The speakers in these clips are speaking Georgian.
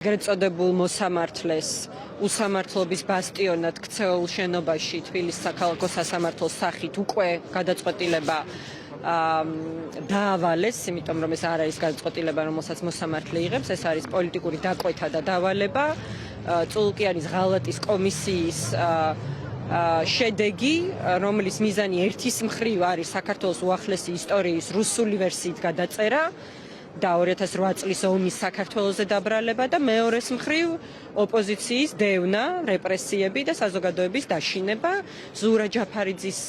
ეგრეთ წოდებულ მოსამართლეს უსამართლობის ბასტიონად ქცეულ შენობაში თბილისის საქალაქო სასამართლოს სახით უკვე გადაწყვეტილება დაავალეს, იმიტომ რომ ეს არ არის გადაწყვეტილება, რომელსაც მოსამართლე იღებს, ეს არის პოლიტიკური დაკვეთა და დავალება. წულუკიანის ღალატის კომისიის შედეგი, რომლის მიზანი ერთის მხრივ არის საქართველოს უახლესი ისტორიის რუსული ვერსიით გადაწერა და 2008 წლის ომის საქართველოზე დაბრალება და მეორეს მხრივ ოპოზიციის დევნა, რეპრესიები და საზოგადოების დაშინება, ზურა ჯაფარიძის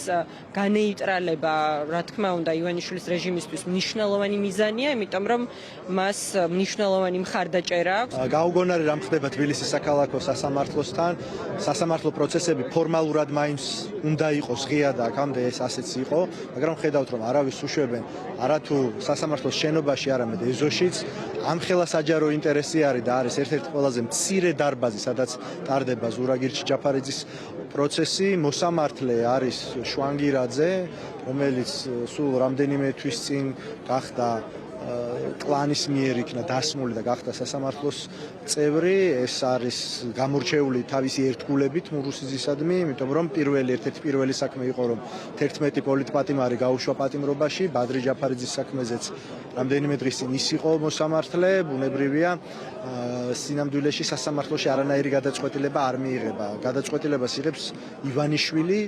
განეიტრალება, რა თქმა უნდა, ივანიშვილის რეჟიმისთვის მნიშვნელოვანი მიზანია, იმიტომ რომ მას მნიშვნელოვანი მხარდაჭერა აქვს. გაუგონარი რამ ხდება თბილისის საქალაქო სასამართლოსთან, სასამართლო პროცესები ფორმალურად მაინც უნდა იყოს ღია და აქამდე ეს ასეც იყო, მაგრამ ხედავთ რომ არავის უშვებენ, არათუ სასამართლოს შენობაში, არამედ ეზოშიც, ამხელა საჯარო ინტერესი არის და არის ერთ-ერთი ყველაზე მცირე დარბაზი, სადაც ტარდება ზურაგირჩი ჯაფარიძის პროცესი. მოსამართლე არის შვანგირაძე, რომელიც სულ რამდენიმე თვის წინ გახდა კლანის მიერ იქნა დასმული და გახდა სასამართლოს წევრი. ეს არის გამორჩეული თავისი ერთგულებით მურუსიძისადმი, იმიტომ რომ ერთ-ერთი პირველი საქმე იყო, რომ 11 პოლიტპატიმარი გაუშვა პატიმრობაში, ბადრი ჯაფარიძის საქმეზეც რამდენიმე დღის წინ ის იყო მოსამართლე. ბუნებრივია, სინამდვილეში სასამართლოში არანაირი გადაწყვეტილება არ მიიღება. გადაწყვეტილებას იღებს ივანიშვილი.